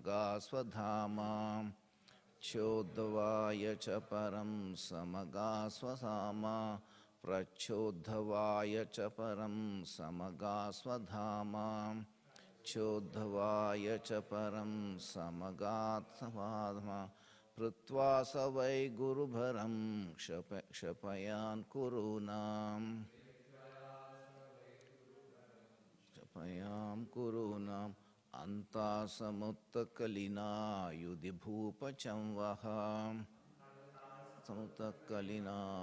samagasvadhama Chodhavaya cha param samagasvadhama Prachodhavaya cha param samagasvadhama Chodhavaya cha param samagasvadhama Prutva savai guru bharam kshapayan kurunam Chapayam kurunam anta samutta yudhi bhupachamvaha samutta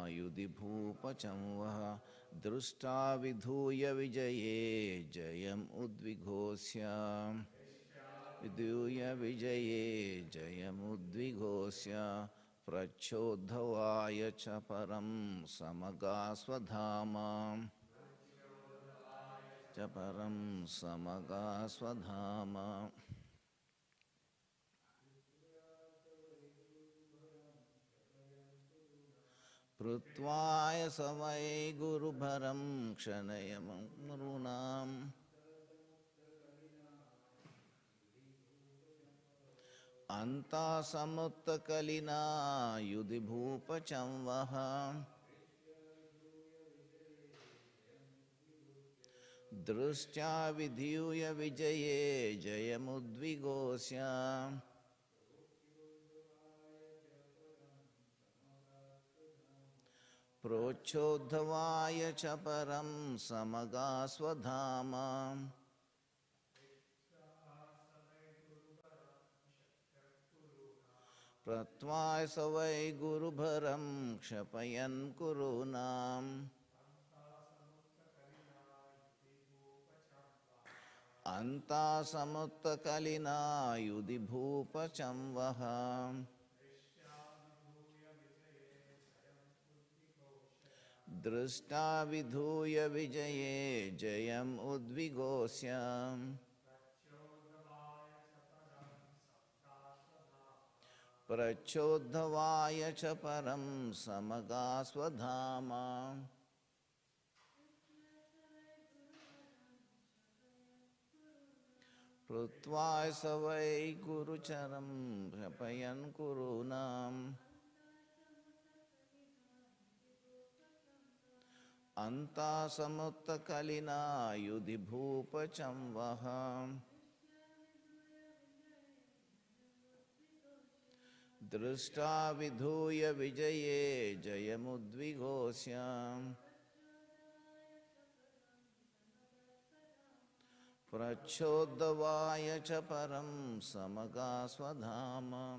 yudhi bhupachamvaha drushta vidhuya vijaye jayam udvighosya vidhuya vijaye jayam udvighosya prachodhavaya cha param samagasvadhama Chaparam samagasvadhama Prutvaya savai guru bharam kshanayam runam Anta samutta kalina yudhi bhupachamvaha Drushtya vidhyuya vijaye jayamudvigosya Prochodhavaya cha param samagasvadhama Pratvaya savai guru bharam kshapayan kurunam Anta samutta kalina yudhi bhupachamvaha Drishta vidhuya vijaye jayam udvigosya Prachodhavaya cha param samagasvadhama Prutvaya savai guru charam shapayan kurunam Anta samutta kalina yudhi bhupachamvaha Drishta vidhuya vijaye jayamudvigosya Prachodhavaya cha param samagasvadhama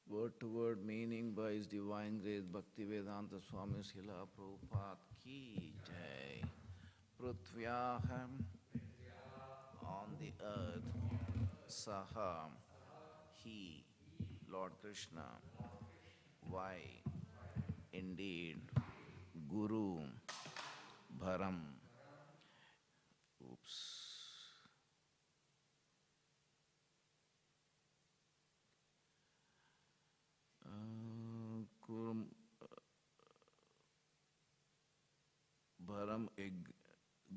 Word to word meaning by His Divine Grace Bhaktivedanta Swami Srila Prabhupada ki jai. Prithvyaham on the earth, Saha, He, Lord Krishna. Why? Indeed, Guru, Bharam. Bharam,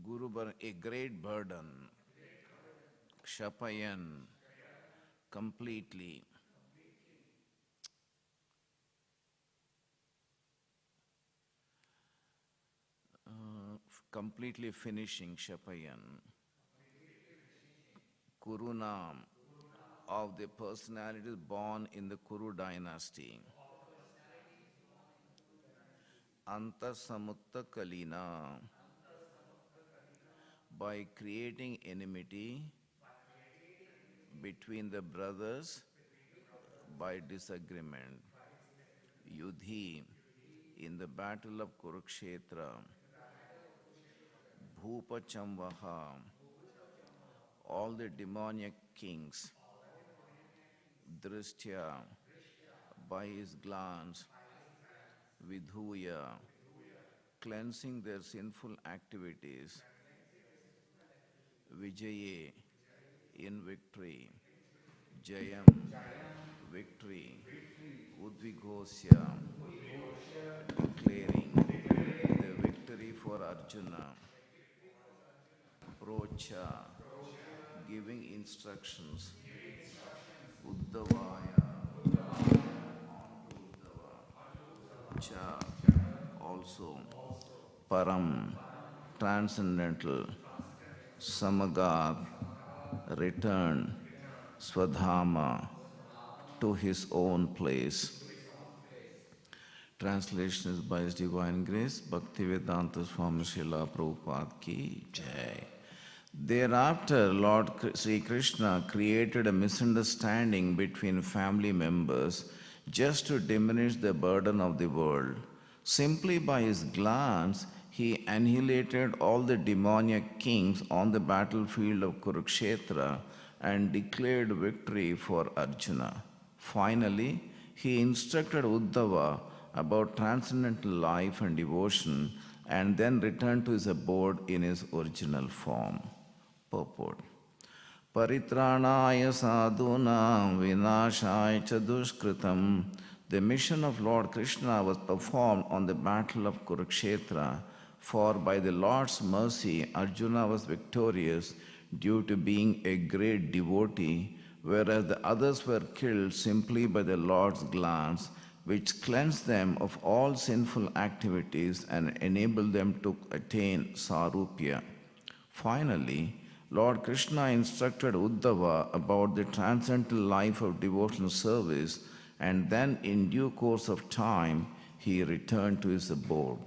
Guru Bharam, a great burden, Kshapayan, completely. Completely finishing Shapayan. Kurunam, of the personalities born in the Kuru dynasty. Antasamutta Kalina, by creating enmity between the brothers by disagreement. Yudhi, in the battle of Kurukshetra. Bhupachamvaha, all the demoniac kings. Drishtya, by his glance. Vidhuya, cleansing their sinful activities. Vijaye, in victory. Jayam, victory. Udvighosya, declaring the victory for Arjuna. Procha, giving instructions, Uddhavaya, onto Uddhava, Cha, also, Param, transcendental, Samagad, return, Swadhama, to his own place. Translation is by His Divine Grace, Bhaktivedanta Swami Srila Prabhupada ki Jai. Thereafter, Lord Sri Krishna created a misunderstanding between family members just to diminish the burden of the world. Simply by his glance, he annihilated all the demoniac kings on the battlefield of Kurukshetra and declared victory for Arjuna. Finally, he instructed Uddhava about transcendental life and devotion and then returned to his abode in his original form. Purport. Paritranaya sadhunam vinashaya cha dushkritam. The mission of Lord Krishna was performed on the battle of Kurukshetra, for by the Lord's mercy Arjuna was victorious due to being a great devotee, whereas the others were killed simply by the Lord's glance, which cleansed them of all sinful activities and enabled them to attain sarupya. Finally, Lord Krishna instructed Uddhava about the transcendental life of devotional service, and then in due course of time, he returned to his abode.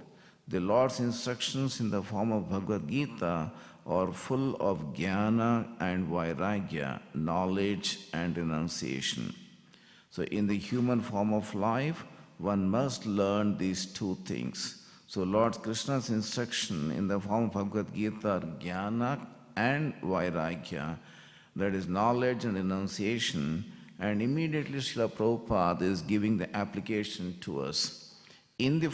The Lord's instructions in the form of Bhagavad Gita are full of jnana and vairagya, knowledge and renunciation. So in the human form of life, one must learn these two things. So Lord Krishna's instruction in the form of Bhagavad Gita are jnana and vairagya, that is knowledge and renunciation, and immediately Srila Prabhupada is giving the application to us. In the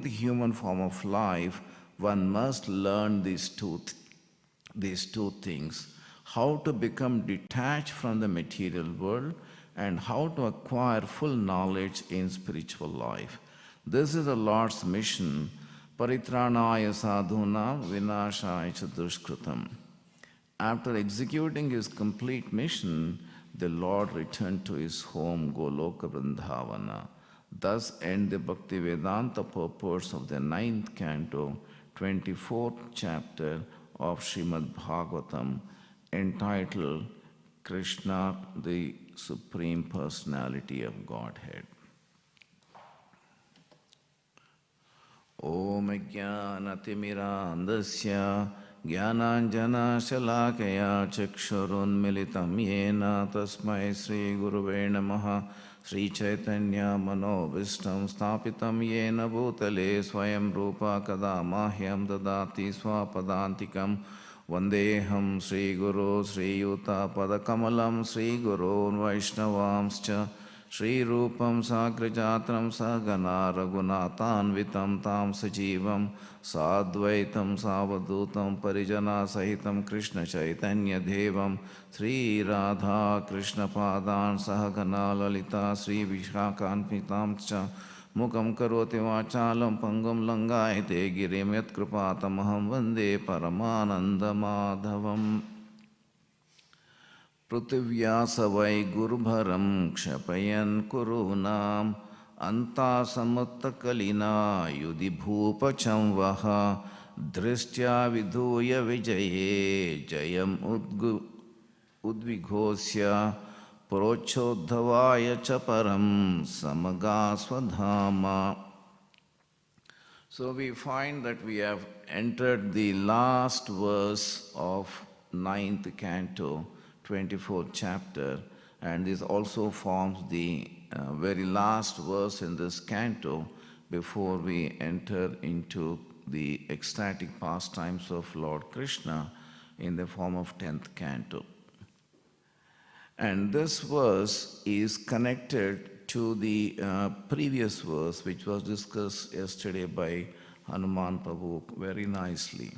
human form of life, one must learn these two things: how to become detached from the material world and how to acquire full knowledge in spiritual life. This is the Lord's mission, Paritranaya sadhuna vinashaya cha dushkritam. After executing his complete mission, the Lord returned to his home, Goloka Vrindavana. Thus end the Bhaktivedanta purports of the 9th canto, 24th chapter of Śrīmad Bhāgavatam, entitled Krishna, the Supreme Personality of Godhead. Om Jnanatimmirandasya Jnananjana Shalakaya Chakshurunmilitam Yena Tasmai Sri Guruve Namaha Sri Chaitanya Manobhishtam Sthapitam Yena Bhutale Swayam Rupa Kada Mahyam Dadati Swapadantikam Vandeham Sri Guru Sri Yuta Padakamalam Sri Guru Vaishnavamscha Sri Rupam Sagrajatram Sagana Raghunathanvitam Tam Sajivam Sadvaitam Savadutam Parijana Sahitam Krishna Chaitanya Devam Sri Radha Krishna Padan Sahagana Lalita Sri Vishakhanpitam Cha Mukam Karoti Vachalam Pangam Langayate Girim Yat Kripatamaham Vande Paramananda Madhavam Pruthivyasavai Gurubharam Kshapayan Kurunam Anta Samuttakalina Yudhibhupacham Vaha Drishtya Vidhuya Vijaye Jayam Udvighosya Prochodhavaya Chaparam Samagaswadhama. So we find that we have entered the last verse of 9th canto, 24th chapter, and this also forms the very last verse in this canto before we enter into the ecstatic pastimes of Lord Krishna in the form of 10th canto. And this verse is connected to the previous verse which was discussed yesterday by Hanuman Prabhu very nicely,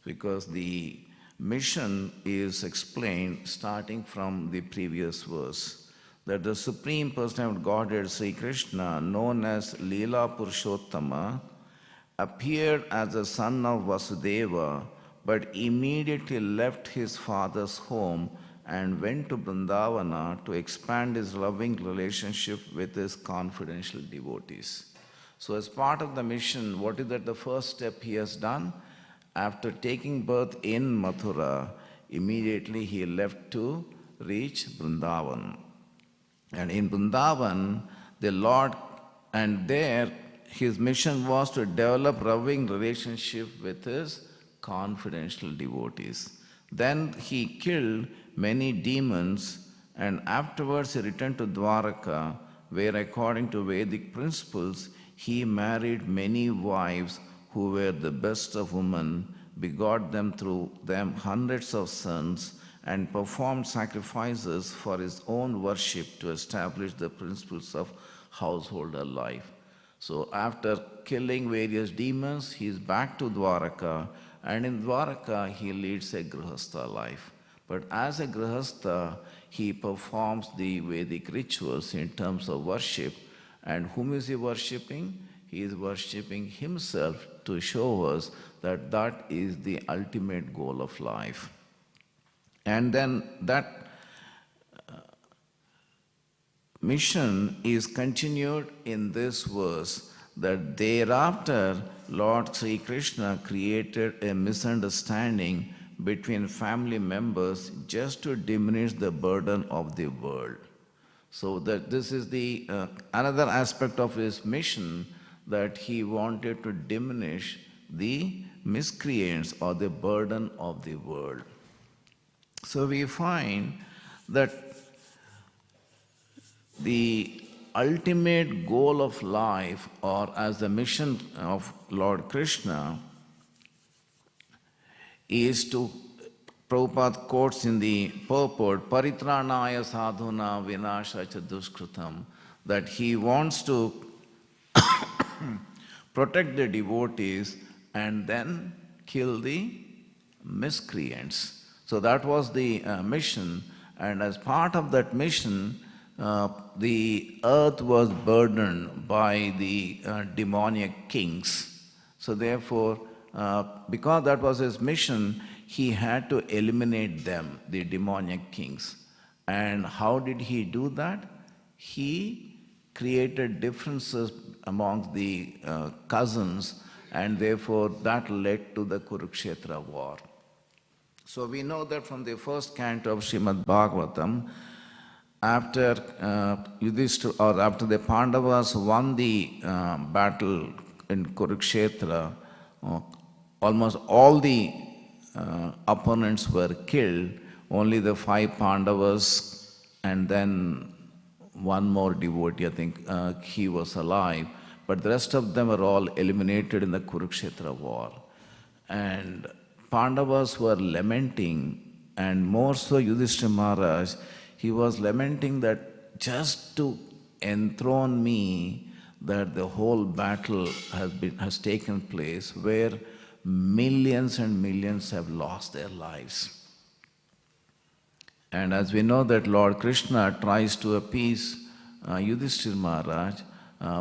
because the mission is explained starting from the previous verse, that the Supreme Personality of Godhead, Sri Krishna, known as Leela Purushottama, appeared as the son of Vasudeva but immediately left his father's home and went to Vrindavana to expand his loving relationship with his confidential devotees. So as part of the mission, what is that the first step he has done? After taking birth in Mathura, immediately he left to reach Vrindavan. And in Vrindavan, the Lord, and there his mission was to develop loving relationship with his confidential devotees. Then he killed many demons, and afterwards he returned to Dwaraka, where according to Vedic principles, he married many wives who were the best of women, begot them through them hundreds of sons, and performed sacrifices for his own worship to establish the principles of householder life. So after killing various demons, he is back to Dwaraka, and in Dwaraka he leads a Grihastha life. But as a Grihastha, he performs the Vedic rituals in terms of worship. And whom is he worshipping? He is worshipping himself to show us that that is the ultimate goal of life. And then that mission is continued in this verse, that thereafter Lord Sri Krishna created a misunderstanding between family members just to diminish the burden of the world. So that this is the another aspect of his mission, that he wanted to diminish the miscreants or the burden of the world. So we find that the ultimate goal of life, or as the mission of Lord Krishna, is to, Prabhupada quotes in the purport, Paritranaya sadhuna vinashacha duskrutam, that he wants to protect the devotees and then kill the miscreants. So that was the mission, and as part of that mission, the earth was burdened by the demoniac kings. So therefore, because that was his mission, he had to eliminate them, the demoniac kings. And how did he do that? He created differences amongst the cousins, and therefore that led to the Kurukshetra war. So we know that from the first canto of Śrīmad Bhāgavatam, after Yudhishthira, or after the Pandavas won the battle in Kurukshetra, almost all the opponents were killed. Only the 5 Pandavas and then one more devotee, I think he was alive, but the rest of them were all eliminated in the Kurukshetra war. And Pandavas were lamenting, and more so Yudhishthira Maharaj, he was lamenting that just to enthrone me, that the whole battle has taken place where millions and millions have lost their lives. And as we know that Lord Krishna tries to appease Yudhishthira Maharaj,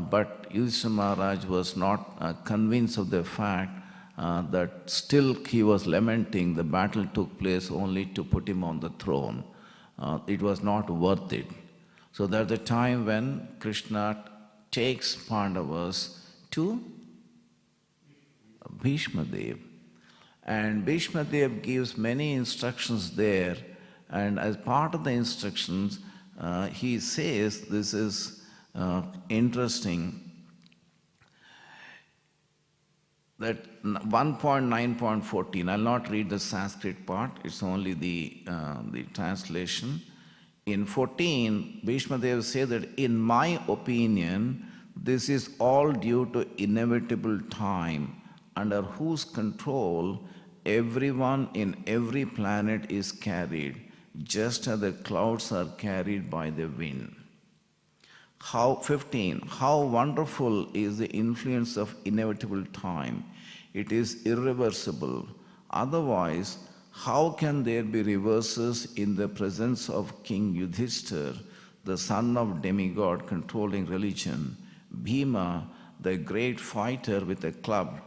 but Yudhishthira Maharaj was not convinced of the fact that still he was lamenting the battle took place only to put him on the throne. It was not worth it. So there's the time when Krishna takes Pandavas to Bhishma Dev. And Bhishma Dev gives many instructions there, and as part of the instructions, he says, this is interesting, that 1.9.14, I'll not read the Sanskrit part, it's only the translation. In 14, Bhishma Dev says that, in my opinion, this is all due to inevitable time, under whose control everyone in every planet is carried, just as the clouds are carried by the wind. 15, how wonderful is the influence of inevitable time. It is irreversible. Otherwise, how can there be reverses in the presence of King Yudhishthira, the son of demigod controlling religion, Bhima, the great fighter with a club,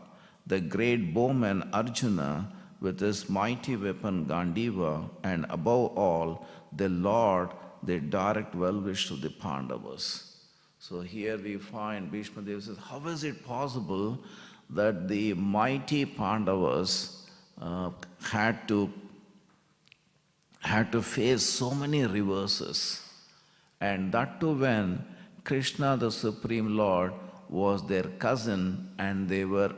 the great bowman Arjuna with his mighty weapon Gandiva, and above all, the Lord, the direct well-wish to the Pandavas. So here we find Bhishma Deva says, how is it possible that the mighty Pandavas had to face so many reverses? And that too when Krishna, the Supreme Lord, was their cousin and they were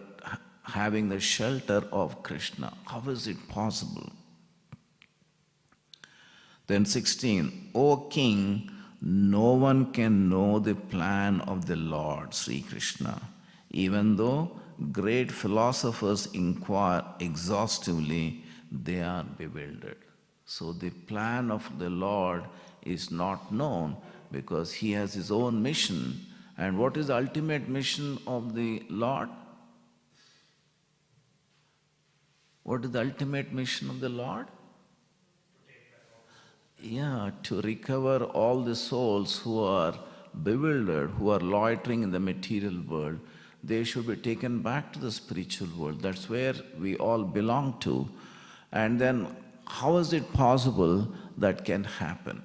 having the shelter of Krishna. How is it possible? Then 16, O King, no one can know the plan of the Lord, Sri Krishna, even though great philosophers inquire exhaustively, they are bewildered. So the plan of the Lord is not known because he has his own mission. And what is the ultimate mission of the Lord? What is the ultimate mission of the Lord? Yeah, to recover all the souls who are bewildered, who are loitering in the material world. They should be taken back to the spiritual world. That's where we all belong to. And then how is it possible that can happen?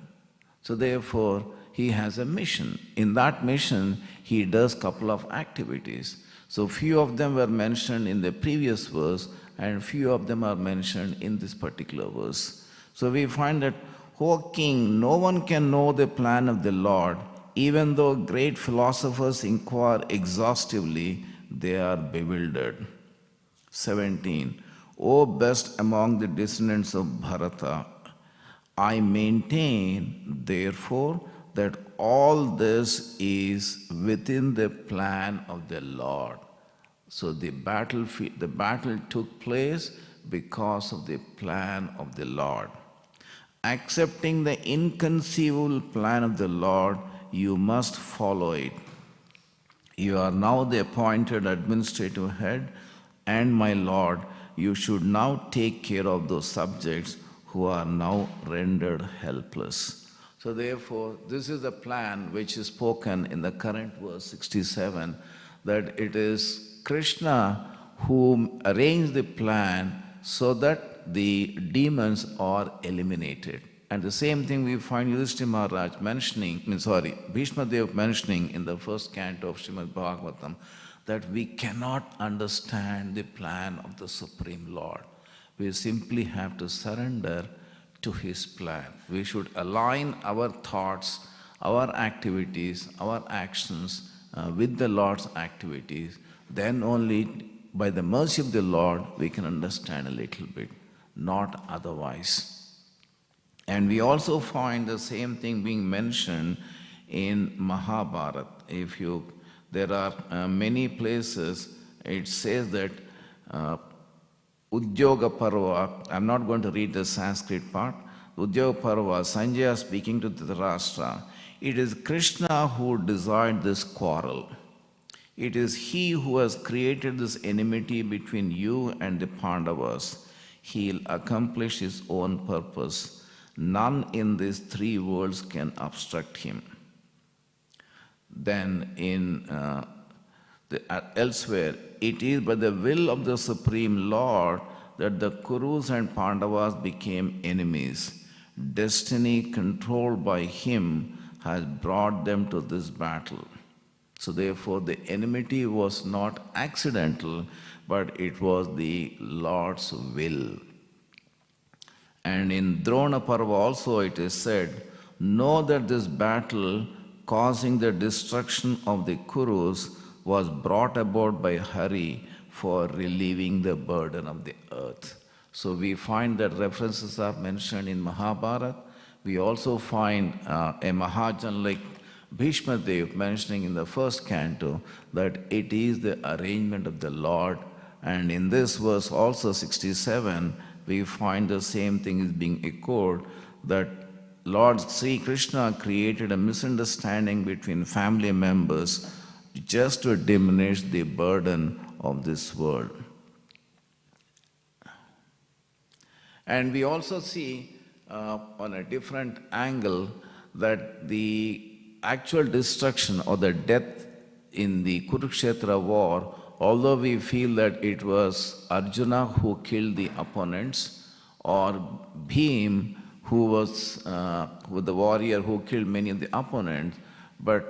So therefore, he has a mission. In that mission, he does couple of activities. So few of them were mentioned in the previous verse, and few of them are mentioned in this particular verse. So we find that, O King, no one can know the plan of the Lord, even though great philosophers inquire exhaustively, they are bewildered. 17. O best among the descendants of Bharata, I maintain, therefore, that all this is within the plan of the Lord. So the battle took place because of the plan of the Lord. Accepting the inconceivable plan of the Lord, you must follow it. You are now the appointed administrative head, and my Lord, you should now take care of those subjects who are now rendered helpless. So therefore, this is the plan which is spoken in the current verse 67, that it is Krishna who arranged the plan so that the demons are eliminated. And the same thing we find Yudhishthira Maharaj Bhishma Dev mentioning in the first canto of Śrīmad Bhāgavatam, that we cannot understand the plan of the Supreme Lord. We simply have to surrender to his plan. We should align our thoughts, our activities, our actions with the Lord's activities. Then only by the mercy of the Lord we can understand a little bit, not otherwise. And we also find the same thing being mentioned in Mahabharata. There are many places it says that Udyoga Parva, I'm not going to read the Sanskrit part, Udyoga Parva, Sanjaya speaking to Dhritarashtra, it is Krishna who designed this quarrel. It is he who has created this enmity between you and the Pandavas. He'll accomplish his own purpose. None in these three worlds can obstruct him. Then elsewhere, it is by the will of the Supreme Lord that the Kurus and Pandavas became enemies. Destiny controlled by him has brought them to this battle. So therefore the enmity was not accidental, but it was the Lord's will. And in Drona Parva also it is said, know that this battle causing the destruction of the Kurus was brought about by Hare for relieving the burden of the earth. So we find that references are mentioned in Mahabharata. We also find a Mahajan like Bhishma Dev mentioning in the first canto that it is the arrangement of the Lord. And in this verse also 67, we find the same thing is being echoed, that Lord Sri Krishna created a misunderstanding between family members just to diminish the burden of this world. And we also see on a different angle that the actual destruction or the death in the Kurukshetra war although we feel that it was Arjuna who killed the opponents, or Bhim who was with the warrior who killed many of the opponents, but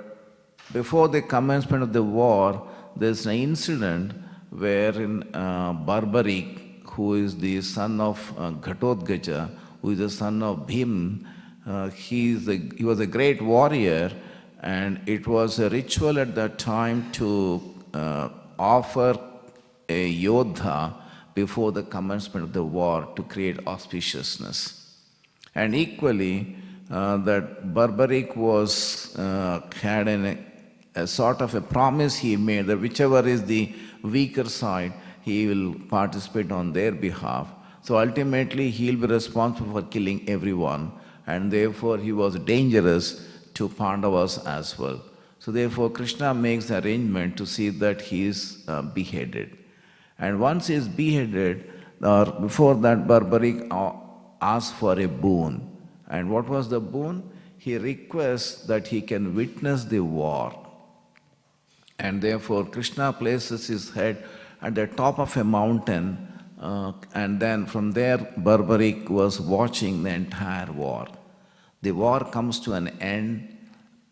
before the commencement of the war, there's an incident wherein Barbarik, who is the son of Ghatotkacha, who is the son of Bhim, he was a great warrior, and it was a ritual at that time to offer a yodha before the commencement of the war to create auspiciousness. And equally, that Barbarik had a sort of a promise he made that whichever is the weaker side, he will participate on their behalf. So ultimately, he'll be responsible for killing everyone, and therefore he was dangerous to Pandavas as well. So therefore, Krishna makes the arrangement to see that he is beheaded. And once he is beheaded, or before that, Barbarik asked for a boon. And what was the boon? He requests that he can witness the war. And therefore, Krishna places his head at the top of a mountain, and then from there, Barbarik was watching the entire war. The war comes to an end,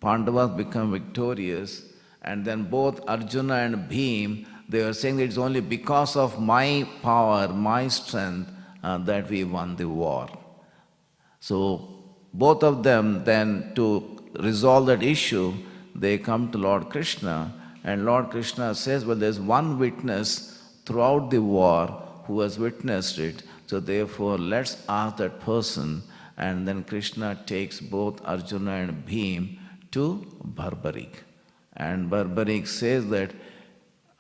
Pandavas become victorious, and then both Arjuna and Bhim, they were saying that it's only because of my power, my strength, that we won the war. So both of them then, to resolve that issue, they come to Lord Krishna, and Lord Krishna says, well, there's one witness throughout the war who has witnessed it, so therefore let's ask that person. And then Krishna takes both Arjuna and Bhim to Barbarik. And Barbarik says that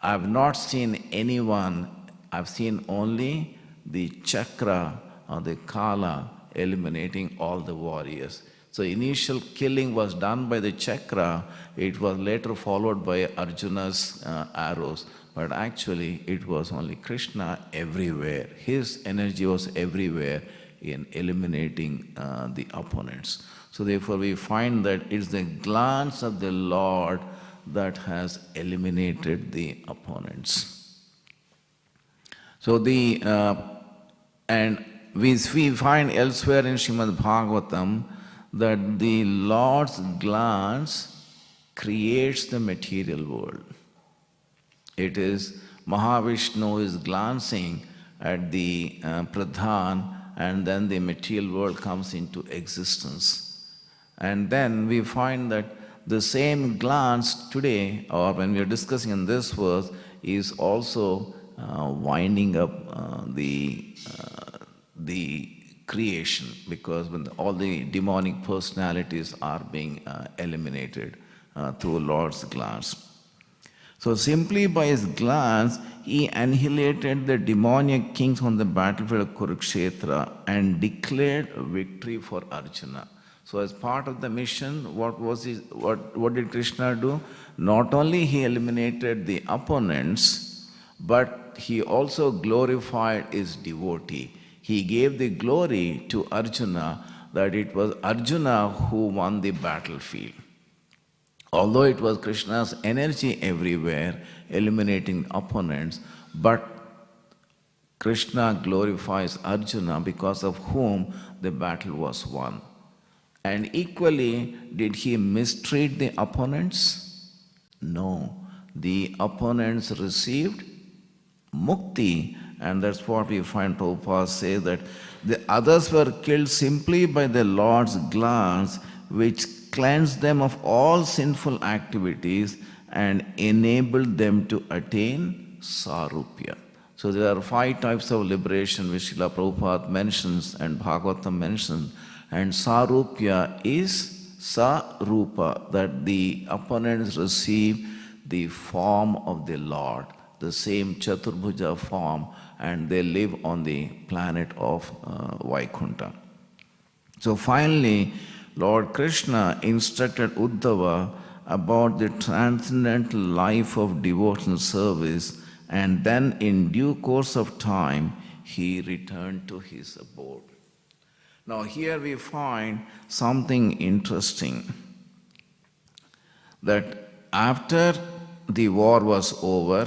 I've not seen anyone, I've seen only the chakra or the kala eliminating all the warriors. So initial killing was done by the chakra, it was later followed by Arjuna's arrows. But actually it was only Krishna everywhere. His energy was everywhere in eliminating the opponents. So therefore we find that it's the glance of the Lord that has eliminated the opponents. So and we find elsewhere in Śrīmad Bhāgavatam that the Lord's glance creates the material world. It is Mahavishnu is glancing at the Pradhan, and then the material world comes into existence. And then we find that the same glance today, or when we are discussing in this verse, is also winding up the creation, because when all the demonic personalities are being eliminated through Lord's glance. So simply by his glance, he annihilated the demoniac kings on the battlefield of Kurukshetra and declared victory for Arjuna. So as part of the mission, what did Krishna do? Not only he eliminated the opponents, but he also glorified his devotee. He gave the glory to Arjuna, that it was Arjuna who won the battlefield. Although it was Krishna's energy everywhere, eliminating opponents, but Krishna glorifies Arjuna, because of whom the battle was won. And equally, did he mistreat the opponents? No. The opponents received mukti, and that's what we find Prabhupada say, that the others were killed simply by the Lord's glance, which cleansed them of all sinful activities and enabled them to attain sarupya. So there are 5 types of liberation which Srila Prabhupada mentions and Bhagavatam mentions, and sarupya is sarupa, that the opponents receive the form of the Lord, the same Chaturbhuja form, and they live on the planet of Vaikuntha. So finally, Lord Krishna instructed Uddhava about the transcendental life of devotional service, and then in due course of time, he returned to his abode. Now here we find something interesting, that after the war was over,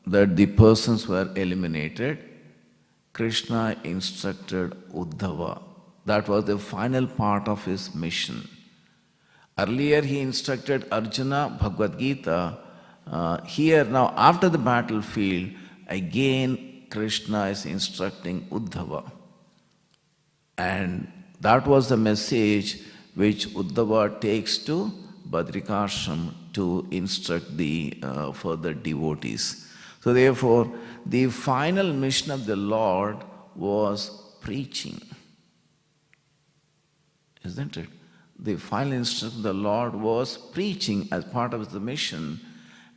that the persons were eliminated, Krishna instructed Uddhava. That was the final part of his mission. Earlier he instructed Arjuna, Bhagavad Gita. Here now after the battlefield, again Krishna is instructing Uddhava. And that was the message which Uddhava takes to Badrikashram to instruct the further devotees. So therefore, the final mission of the Lord was preaching. Isn't it? The final instruction of the Lord was preaching as part of the mission.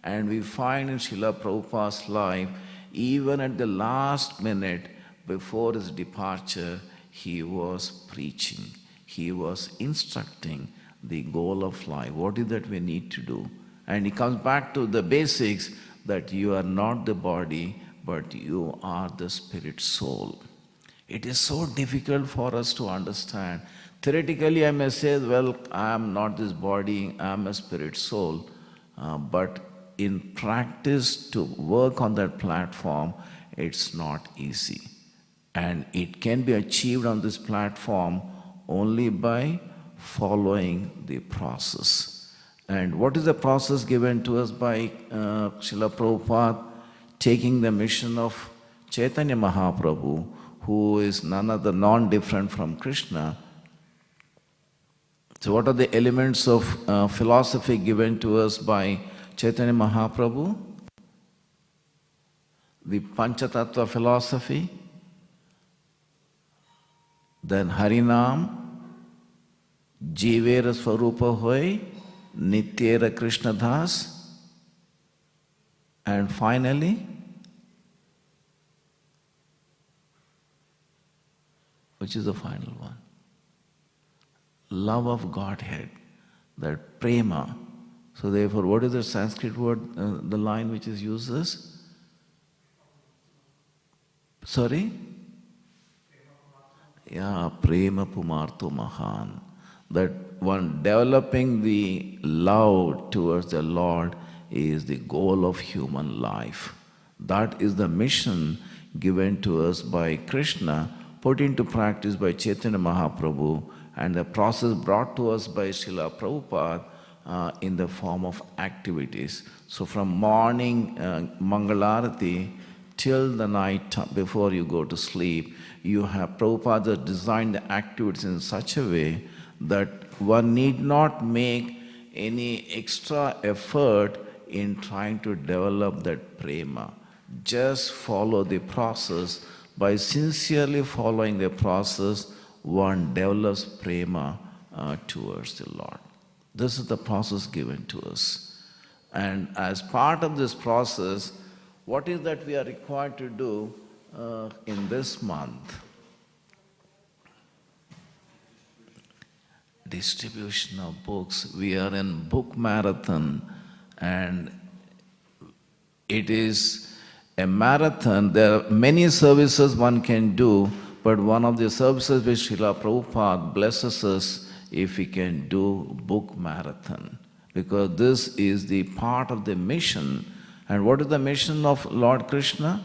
And we find in Srila Prabhupada's life, even at the last minute before his departure, he was preaching. He was instructing the goal of life. What is that we need to do? And he comes back to the basics that you are not the body, but you are the spirit soul. It is so difficult for us to understand. Theoretically, I may say, well, I am not this body, I am a spirit soul. But in practice, to work on that platform, it's not easy. And it can be achieved on this platform only by following the process. And what is the process given to us by Srila Prabhupada? Taking the mission of Chaitanya Mahaprabhu, who is none other non-different from Krishna. So what are the elements of philosophy given to us by Chaitanya Mahaprabhu? The Panchatattva philosophy, then Harinam, Jivera Swarupa Hoy, Nityera Krishna Das, and finally, which is the final one? Love of Godhead, that prema. So therefore, what is the Sanskrit word, the line which is used as? Sorry? Yeah, prema pumarto mahan. That one developing the love towards the Lord is the goal of human life. That is the mission given to us by Krishna, put into practice by Chaitanya Mahaprabhu, and the process brought to us by Srila Prabhupada in the form of activities. So from morning Mangalarati till the night before you go to sleep, you have Prabhupada designed the activities in such a way that one need not make any extra effort in trying to develop that prema. Just follow the process. By sincerely following the process, one develops prema towards the Lord. This is the process given to us. And as part of this process, what is that we are required to do in this month? Distribution of books. We are in book marathon, and it is a marathon. There are many services one can do, but one of the services which Srila Prabhupada blesses us if we can do book marathon, because this is the part of the mission. And what is the mission of Lord Krishna?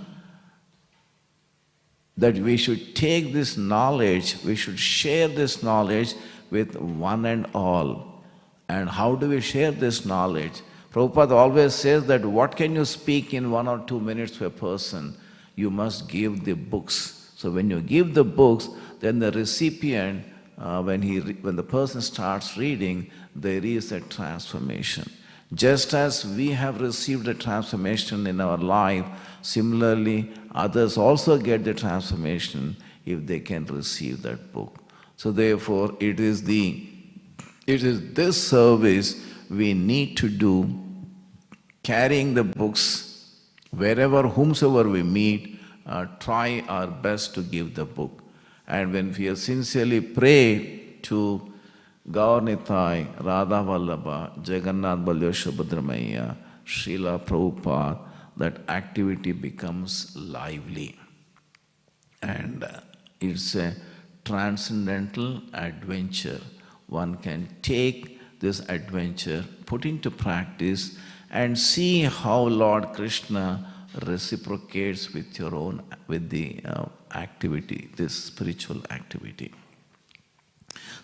That we should take this knowledge, we should share this knowledge with one and all. And how do we share this knowledge? Prabhupada always says that what can you speak in 1 or 2 minutes to a person? You must give the books. So when you give the books, then the recipient, when the person starts reading, there is a transformation. Just as we have received a transformation in our life, similarly others also get the transformation if they can receive that book. So therefore, it is this service we need to do, carrying the books wherever, whomsoever we meet, try our best to give the book. And when we sincerely pray to Gaur-Nitai, Radha Vallabha, Jagannath Balya Subhadramaya, Srila Prabhupada, that activity becomes lively. And it's a transcendental adventure. One can take this adventure, put into practice, and see how Lord Krishna reciprocates with your own, with the activity, this spiritual activity.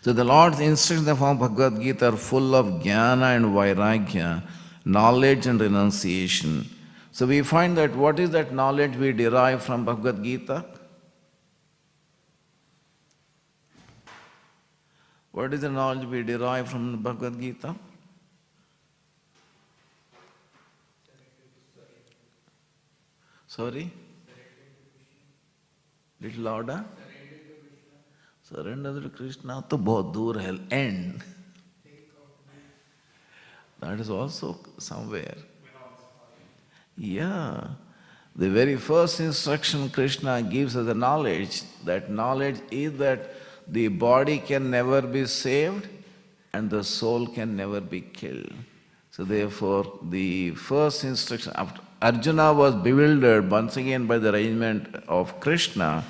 So the Lord's instructions in the form of Bhagavad Gita are full of jnana and vairagya, knowledge and renunciation. So we find that what is that knowledge we derive from Bhagavad Gita? What is the knowledge we derive from the Bhagavad Gita? Sorry? Little louder? Surrender to Krishna to bahut dur hai, end. That is also somewhere. Yeah. The very first instruction Krishna gives as a knowledge, that knowledge is that the body can never be saved and the soul can never be killed. So therefore, the first instruction, after Arjuna was bewildered once again by the arrangement of Krishna,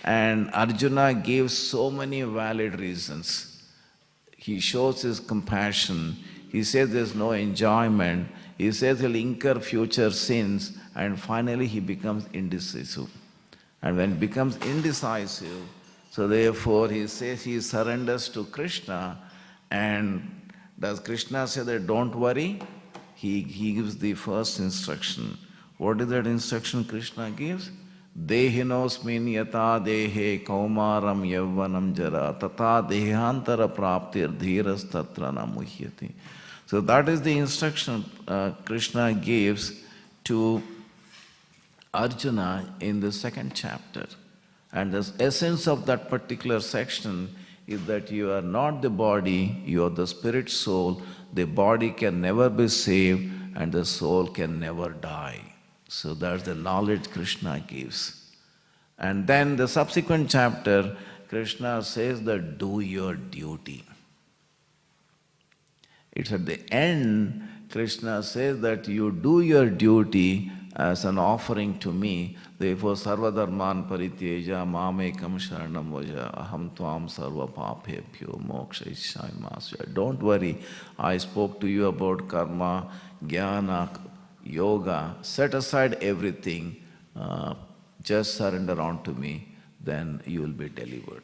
and Arjuna gives so many valid reasons. He shows his compassion. He says there's no enjoyment. He says he'll incur future sins, and finally he becomes indecisive. And when he becomes indecisive, so therefore he says he surrenders to Krishna. And does Krishna say that don't worry? He gives the first instruction. What is that instruction Krishna gives? Dehinosmin yata dehe kaumaram yavvanam jara tata dehantara praptir dhiras tatra na muhyati. So that is the instruction Krishna gives to Arjuna in the second chapter. And the essence of that particular section is that you are not the body, you are the spirit soul. The body can never be saved and the soul can never die. So that's the knowledge Krishna gives. And then the subsequent chapter, Krishna says that do your duty. It's at the end, Krishna says that you do your duty as an offering to me. Therefore, sarvadharman parityeja mamekam sharanam vaja aham tvam sarva papebhyo mokshayishyami. Don't worry, I spoke to you about karma, jnana, yoga. Set aside everything, just surrender on to me, then you will be delivered.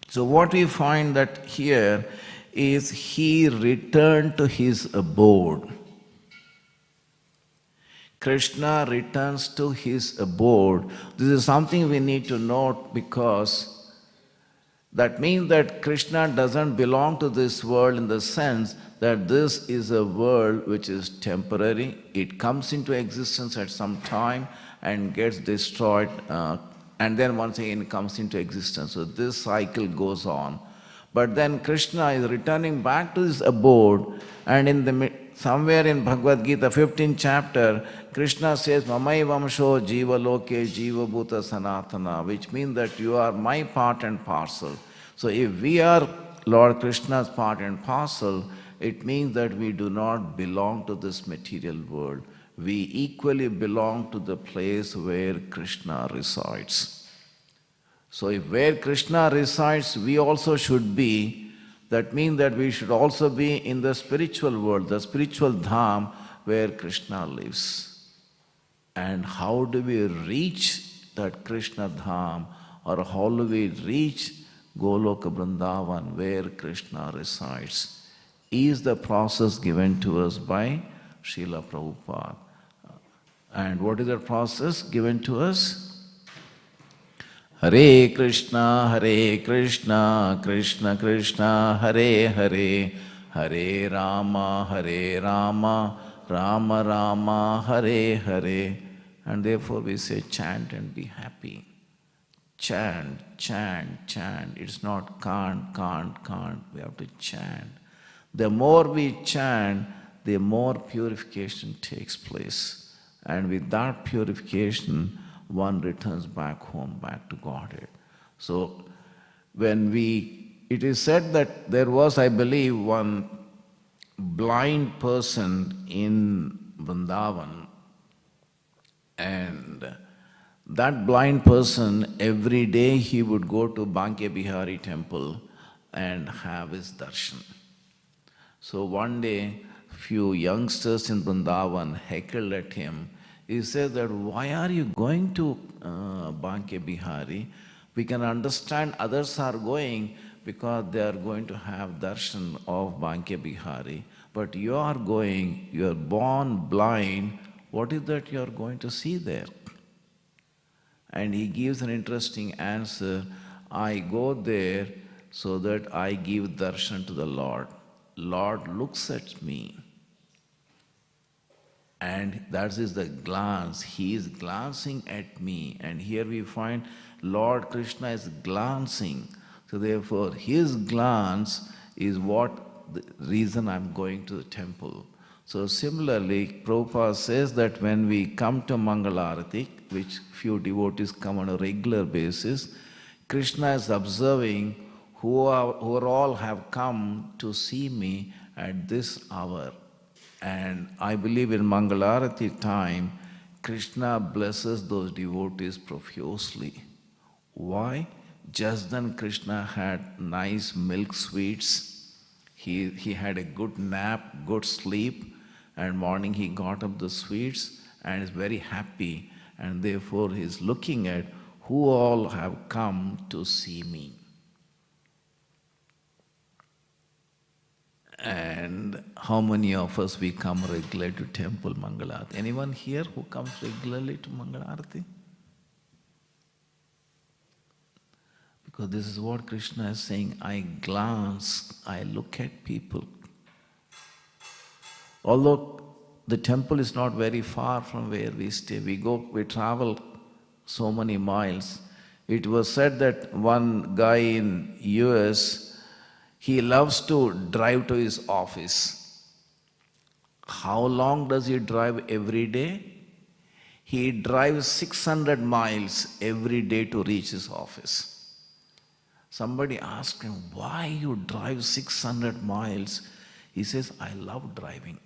So what we find that here is he returned to his abode. Krishna returns to his abode. This is something we need to note, because that means that Krishna doesn't belong to this world in the sense that this is a world which is temporary. It comes into existence at some time and gets destroyed, and then once again comes into existence. So this cycle goes on. But then Krishna is returning back to his abode, and somewhere in Bhagavad Gita, 15th chapter, Krishna says, Mamai Vamsho Jiva Loke Jiva Bhuta Sanatana, which means that you are my part and parcel. So if we are Lord Krishna's part and parcel, it means that we do not belong to this material world. We equally belong to the place where Krishna resides. So if where Krishna resides, we also should be, that means that we should also be in the spiritual world, the spiritual dham where Krishna lives. And how do we reach that Krishna dham, or how do we reach Goloka Vrindavan where Krishna resides? Is the process given to us by Srila Prabhupada. And what is that process given to us? Hare Krishna, Krishna Krishna, Hare Hare, Hare Rama, Rama Rama, Hare Hare. And therefore we say chant and be happy. Chant, chant, chant. It's not can't. We have to chant. The more we chant, the more purification takes place. And with that purification, one returns back home, back to Godhead. So it is said that there was, I believe, one blind person in Vrindavan, and that blind person, every day he would go to Bankya Bihari temple and have his darshan. So one day, few youngsters in Vrindavan heckled at him, He says that, why are you going to Banke Bihari? We can understand others are going because they are going to have darshan of Banke Bihari. But you are going, you are born blind. What is that you are going to see there? And he gives an interesting answer. I go there so that I give darshan to the Lord. Lord looks at me. And that is the glance. He is glancing at me. And here we find Lord Krishna is glancing. So therefore, his glance is what the reason I'm going to the temple. So similarly, Prabhupada says that when we come to Mangalarati, which few devotees come on a regular basis, Krishna is observing who all have come to see me at this hour. And I believe in Mangalarati time, Krishna blesses those devotees profusely. Why? Just then Krishna had nice milk sweets. He had a good nap, good sleep, and morning he got up the sweets and is very happy. And therefore he is looking at who all have come to see me. And how many of us we come regularly to temple Mangalarati? Anyone here who comes regularly to Mangalarati? Because this is what Krishna is saying, I glance, I look at people. Although the temple is not very far from where we stay, we travel so many miles. It was said that one guy in US, he loves to drive to his office. How long does he drive every day? He drives 600 miles every day to reach his office. Somebody asked him, why you drive 600 miles? He says, I love driving.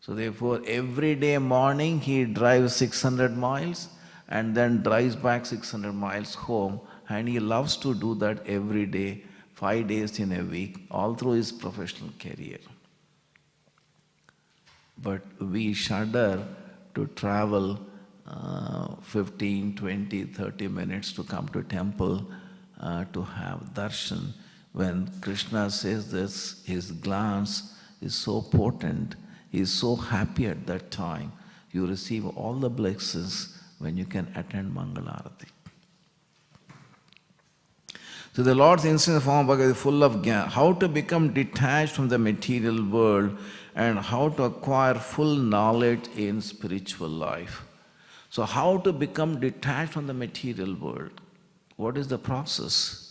So therefore, every day morning he drives 600 miles and then drives back 600 miles home, and he loves to do that every day, 5 days in a week, all through his professional career. But we shudder to travel 15, 20, 30 minutes to come to temple to have darshan. When Krishna says this, his glance is so potent, he is so happy at that time. You receive all the blessings when you can attend Mangalarati. So the Lord's instance form of Bhagavad is full of jnana, how to become detached from the material world and how to acquire full knowledge in spiritual life. So how to become detached from the material world? What is the process?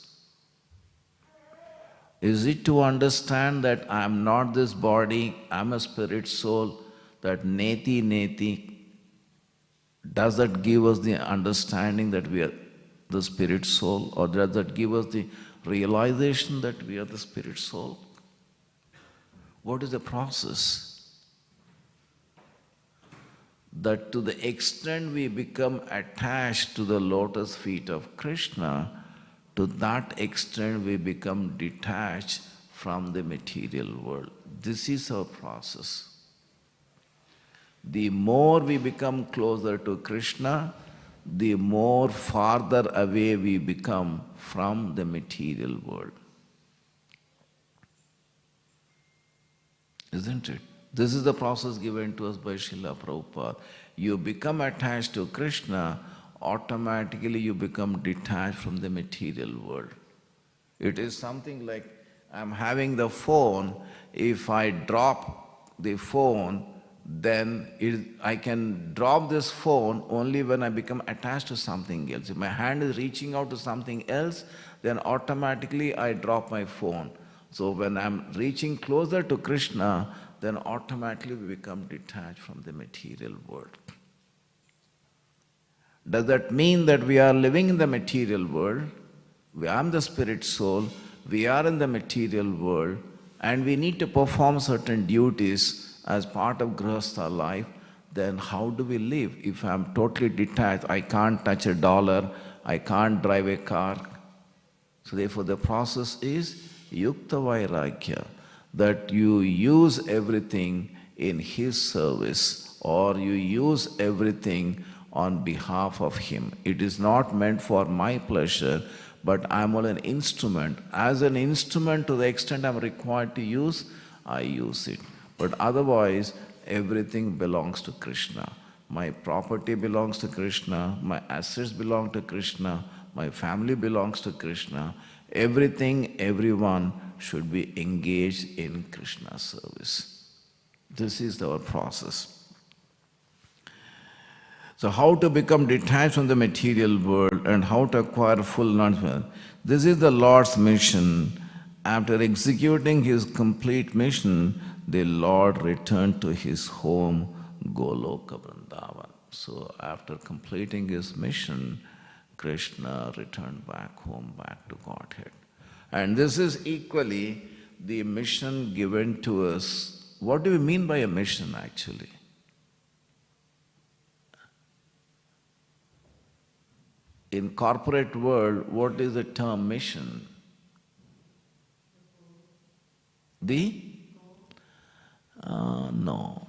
Is it to understand that I am not this body, I am a spirit soul, that neti neti? Does that give us the understanding that we are the spirit soul, or does that give us the realization that we are the spirit soul? What is the process? That to the extent we become attached to the lotus feet of Krishna, to that extent we become detached from the material world. This is our process. The more we become closer to Krishna, the more farther away we become from the material world. Isn't it? This is the process given to us by Srila Prabhupada. You become attached to Krishna, automatically you become detached from the material world. It is something like, I'm having the phone, if I drop the phone, then I can drop this phone only when I become attached to something else. If my hand is reaching out to something else, then automatically I drop my phone. So when I'm reaching closer to Krishna, then automatically we become detached from the material world. Does that mean that we are living in the material world? I am the spirit soul, we are in the material world, and we need to perform certain duties as part of Grihastha life. Then how do we live? If I am totally detached, I can't touch a dollar, I can't drive a car. So therefore the process is Yukta Vairagya, that you use everything in His service. or you use everything on behalf of Him. It is not meant for my pleasure, but I am only an instrument. As an instrument, to the extent I am required to use, I use it. But otherwise, everything belongs to Krishna. My property belongs to Krishna, my assets belong to Krishna, my family belongs to Krishna. Everything, everyone should be engaged in Krishna's service. This is our process. So how to become detached from the material world and how to acquire full knowledge. This is the Lord's mission. After executing His complete mission, the Lord returned to His home, Goloka Vrindavan. So after completing His mission, Krishna returned back home, back to Godhead. And this is equally the mission given to us. What do we mean by a mission actually? In corporate world, what is the term mission? No.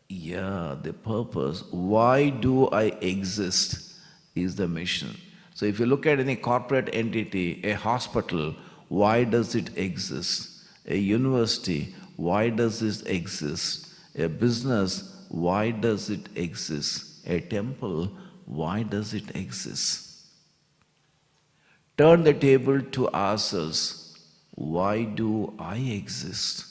Yeah, the purpose. Why do I exist is the mission. So if you look at any corporate entity, a hospital, why does it exist? A university, why does it exist? A business, why does it exist? A temple, why does it exist? Turn the table to ourselves. Why do I exist?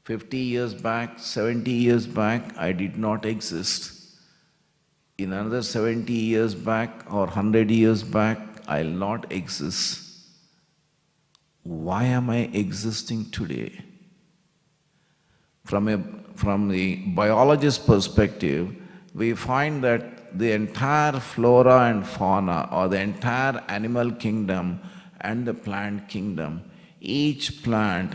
50 years back, 70 years back, I did not exist. In another 70 years back or 100 years back, I'll not exist. Why am I existing today? From the biologist's perspective, we find that the entire flora and fauna, or the entire animal kingdom and the plant kingdom, each plant,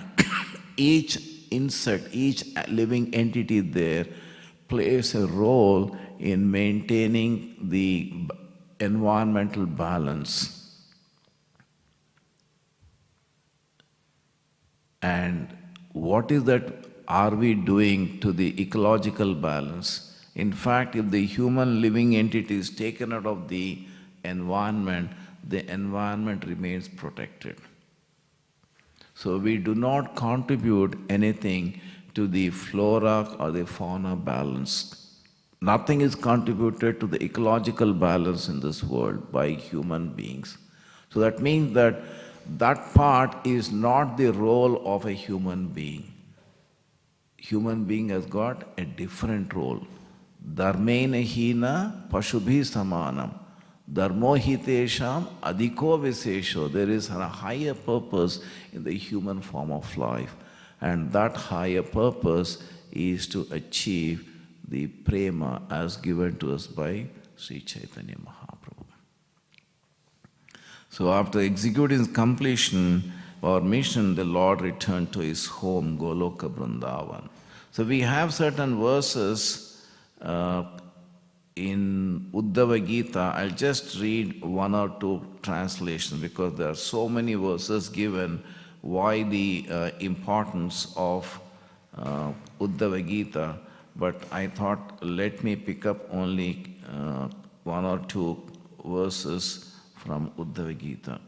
each insect, each living entity there plays a role in maintaining the environmental balance. And what is that are we doing to the ecological balance? In fact, if the human living entity is taken out of the environment remains protected. So we do not contribute anything to the flora or the fauna balance. Nothing is contributed to the ecological balance in this world by human beings. So that means that that part is not the role of a human being. Human being has got a different role. Dharmena hina pashubhi samanam. Dharmo hitesham adhiko visesho. There is a higher purpose in the human form of life. And that higher purpose is to achieve the prema as given to us by Sri Chaitanya Mahaprabhu. So after executing completion or mission, the Lord returned to His home, Goloka Vrindavan. So we have certain verses in Uddhava Gita. I'll just read one or two translations because there are so many verses given why the importance of Uddhava Gita. But I thought, let me pick up only one or two verses from Uddhava Gita.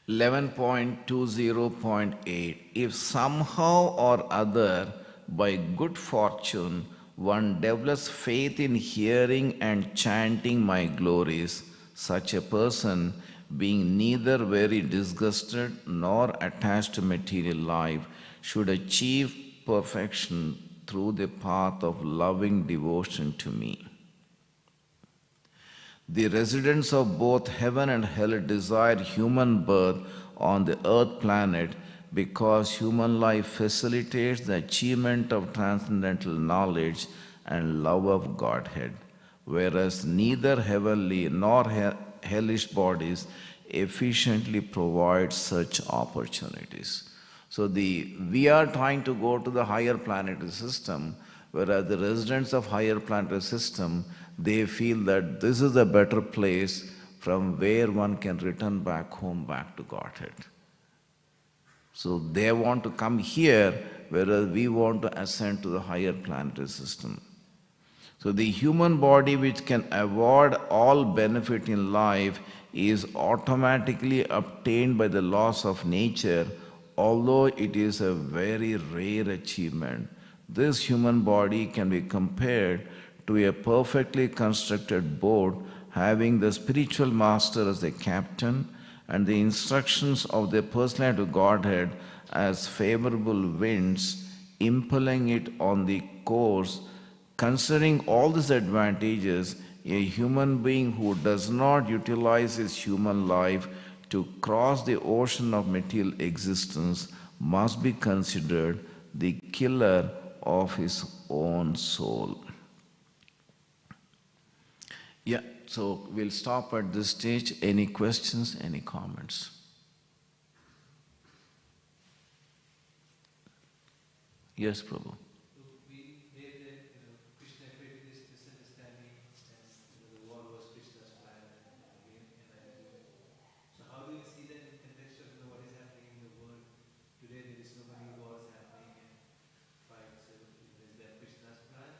11.20.8. If somehow or other, by good fortune, one develops faith in hearing and chanting my glories, such a person, being neither very disgusted nor attached to material life, should achieve perfection through the path of loving devotion to me. The residents of both heaven and hell desire human birth on the earth planet because human life facilitates the achievement of transcendental knowledge and love of Godhead, whereas neither heavenly nor hellish bodies efficiently provide such opportunities. So we are trying to go to the higher planetary system, whereas the residents of higher planetary system, they feel that this is a better place from where one can return back home, back to Godhead. So they want to come here, whereas we want to ascend to the higher planetary system. So the human body, which can award all benefit in life, is automatically obtained by the laws of nature, although it is a very rare achievement. This human body can be compared to a perfectly constructed boat having the spiritual master as the captain and the instructions of the personality of Godhead as favorable winds, impelling it on the course. Considering all these advantages, a human being who does not utilize his human life to cross the ocean of material existence must be considered the killer of his own soul. Yeah, so we'll stop at this stage. Any questions, any comments? Yes, Prabhu. Krishna created this misunderstanding and the war was Krishna's plan So how do you see that in context of what is happening in the world today? There is so many wars happening and fights. So is that Krishna's plan?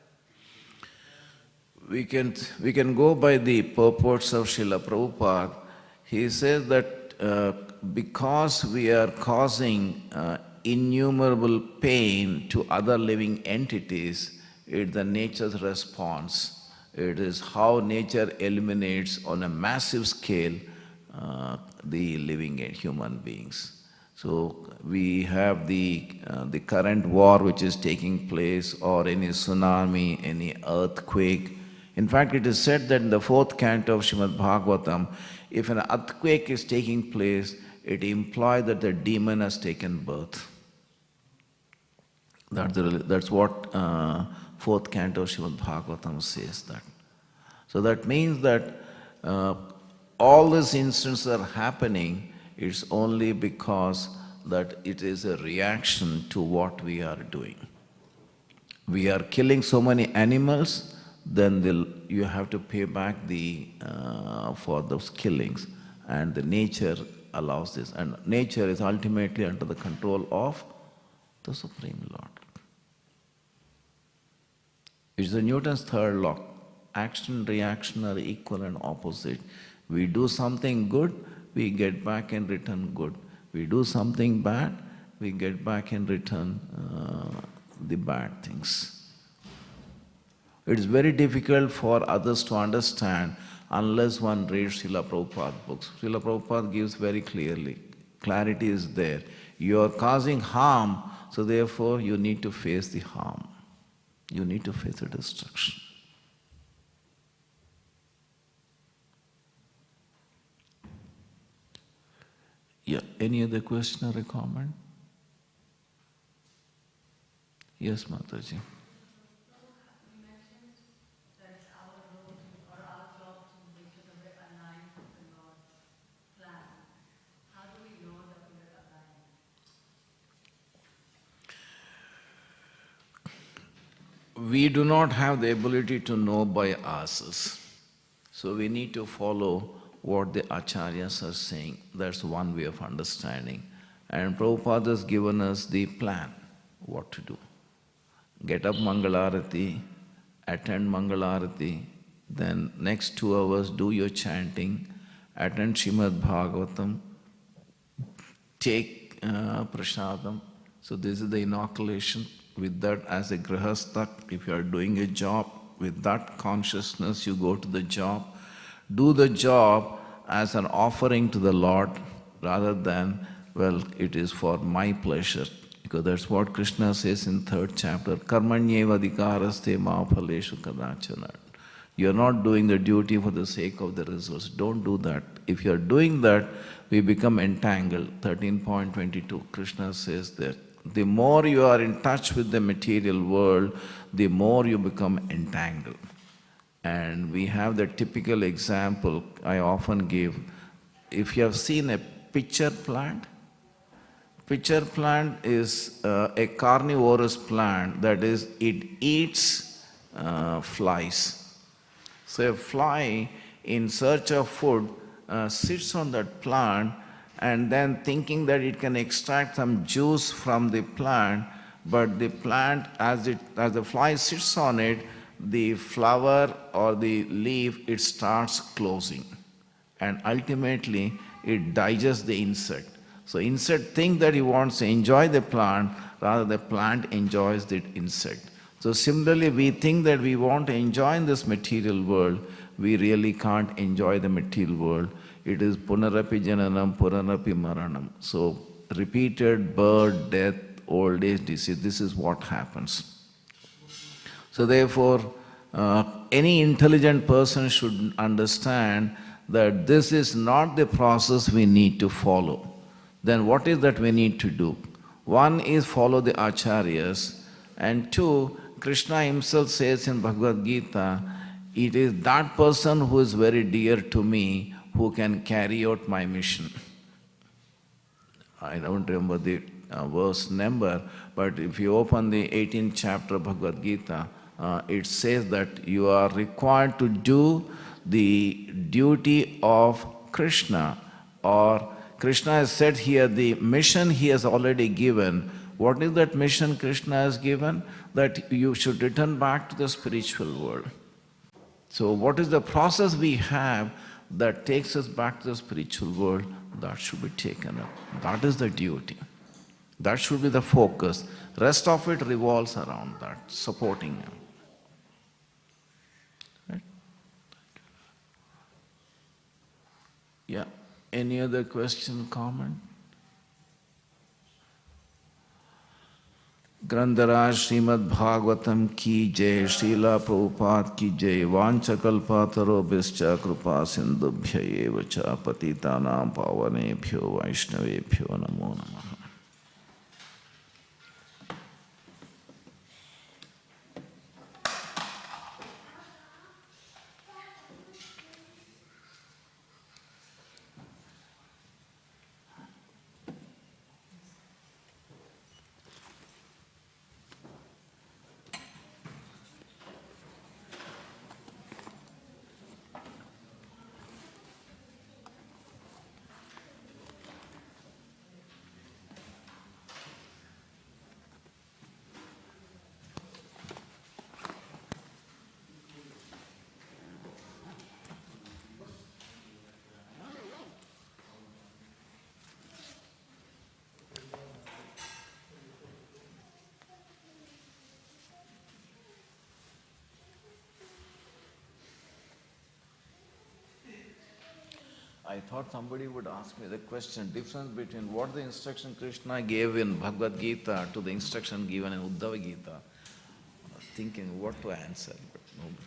We can go by the purports of Srila Prabhupada. He says that because we are causing innumerable pain to other living entities, it's the nature's response. It is how nature eliminates on a massive scale the living human beings. So we have the current war which is taking place, or any tsunami, any earthquake. In fact, it is said that in the 4th canto of Śrīmad Bhāgavatam, if an earthquake is taking place, it implies that the demon has taken birth. That's what 4th canto of Śrīmad Bhāgavatam says that. So that means that all these instances are happening, it's only because that it is a reaction to what we are doing. We are killing so many animals, then you have to pay back for those killings, and the nature allows this. And nature is ultimately under the control of the Supreme Lord. It's the Newton's third law. Action and reaction are equal and opposite. We do something good, we get back in return good. We do something bad, we get back in return the bad things. It is very difficult for others to understand unless one reads Srila Prabhupada books. Srila Prabhupada gives very clearly. Clarity is there. You are causing harm, so therefore you need to face the harm. You need to face the destruction. Yeah, any other question or a comment? Yes, Mataji. We do not have the ability to know by ourselves. So we need to follow what the Acharyas are saying. That's one way of understanding. And Prabhupada has given us the plan, what to do. Get up Mangalarati, attend Mangalarati, then next 2 hours do your chanting, attend Śrīmad Bhāgavatam, take prasadam. So this is the inoculation. With that, as a grihastha, if you are doing a job, with that consciousness you go to the job. Do the job as an offering to the Lord rather than, well, it is for my pleasure. Because that's what Krishna says in 3rd chapter, Karmanyeva adhikaraste ma phaleshu kadachana. You are not doing the duty for the sake of the results. Don't do that. If you are doing that, we become entangled. 13.22, Krishna says that the more you are in touch with the material world, the more you become entangled. And we have the typical example I often give. if you have seen a pitcher plant, pitcher plant is a carnivorous plant, that is, it eats flies. So a fly in search of food sits on that plant and then thinking that it can extract some juice from the plant, but the plant, as the fly sits on it, the flower or the leaf, it starts closing. And ultimately, it digests the insect. So insect thinks that he wants to enjoy the plant, rather the plant enjoys the insect. So similarly, we think that we want to enjoy in this material world, we really can't enjoy the material world. It is punarapi jananam, punarapi maranam. So repeated birth, death, old age, disease, this is what happens. So therefore, any intelligent person should understand that this is not the process we need to follow. Then what is that we need to do? One is follow the acharyas, and two, Krishna himself says in Bhagavad Gita, it is that person who is very dear to me who can carry out my mission. I don't remember the verse number, but if you open the 18th chapter of Bhagavad Gita, it says that you are required to do the duty of Krishna, or Krishna has said here the mission he has already given. What is that mission Krishna has given? That you should return back to the spiritual world. So what is the process we have that takes us back to the spiritual world? That should be taken up. That is the duty. That should be the focus. Rest of it revolves around that, supporting him. Right? Yeah. Any other question, comment? ग्रंथराज Shrimad Bhagavatam की जय, श्रीला प्रभुपाद की जय, वाञ्छकल्पतरुभ्यश्च कृपा सिन्धुभ्य एव च पतितानां पावनेभ्यो वैष्णवेभ्यो नमो नमः। I thought somebody would ask me the question, difference between what the instruction Krishna gave in Bhagavad Gita to the instruction given in Uddhava Gita. I was thinking what to answer, but nobody.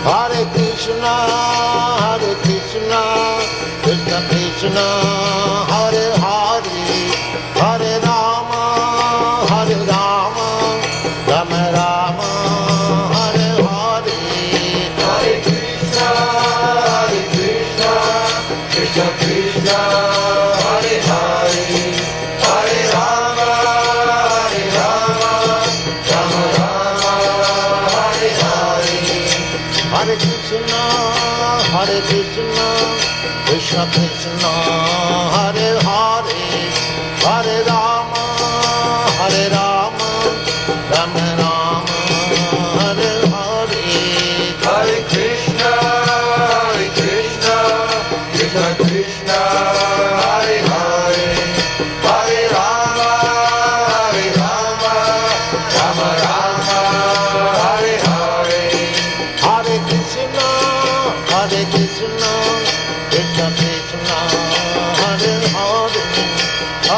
Hare Krishna, Krishna Krishna, Hare Hare, Hare Rama, Rama Rama, Hare Hare. Hare Krishna, Krishna Krishna, Hare Hare, Hare Rama, Rama Rama, Hare Hare. Hare Krishna, Krishna Krishna, Hare Hare, Hare Rama,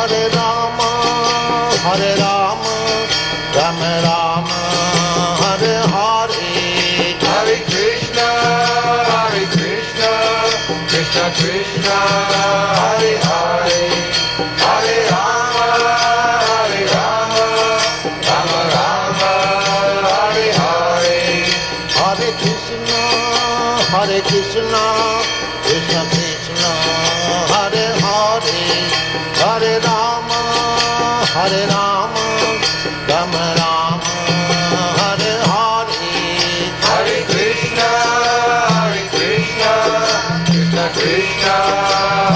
Hare Rama, Hare Rama, Rama Rama, Hare Hare. Hare Krishna, Krishna Krishna, Hare Hare. Hare Rama, Rama Rama, Hare Hare. Hare Krishna, Krishna Krishna, Hare Hare. Hare Rama, Rama Rama, Hare Hare. Hare Krishna, Krishna Krishna,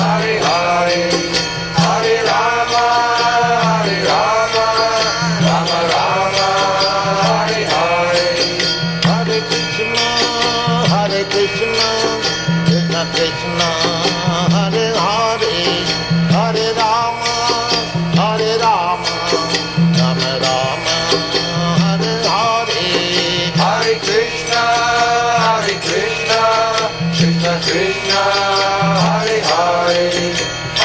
Hare Hare. Hare Rama, Rama Rama, Hare Hare. Hare Krishna, Krishna Krishna, Hare Hare. Hare Rama, Rama Rama, Hare Hare. Hare Krishna, Krishna Krishna, Hare Hare.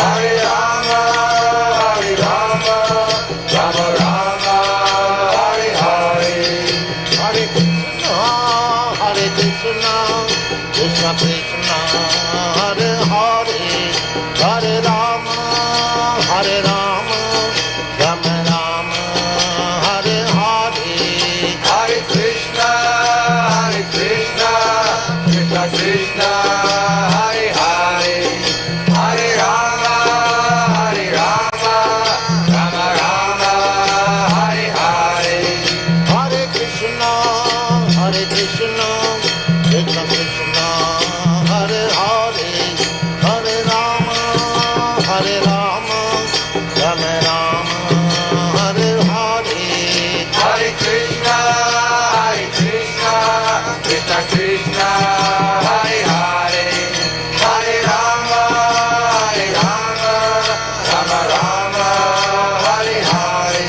Hare Rama, Rama Rama, Hare Hare. Hare Krishna, Krishna Krishna, Hare Hare. Hare Rama, Rama Rama, Hare Hare. Hare Krishna, Krishna Krishna, Hare Hare. Hare Rama, Rama Rama, Hare Hare. Hare Krishna, Krishna Krishna, Hare Hare. Hare Rama, Rama Rama, Hare Hare. Hare Krishna, Krishna Krishna, Hare Hare. Hare Rama, Rama Rama, Hare Hare.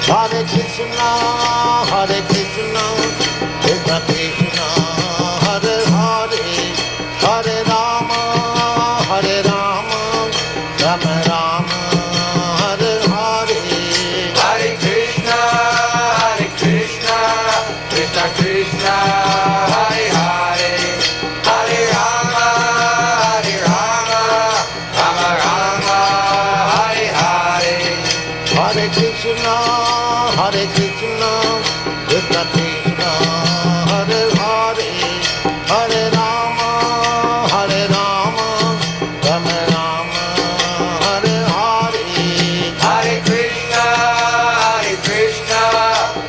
Hare Krishna, Krishna Krishna, Hare Hare. Hare Rama, Rama Rama, Hare Hare. Hare Krishna, Krishna Krishna, Hare Hare. Hare Rama, Rama Rama, Hare Hare. Hare Krishna, Krishna Krishna, Hare Hare. Hare Rama, Rama Rama, Hare Hare. Hare Krishna,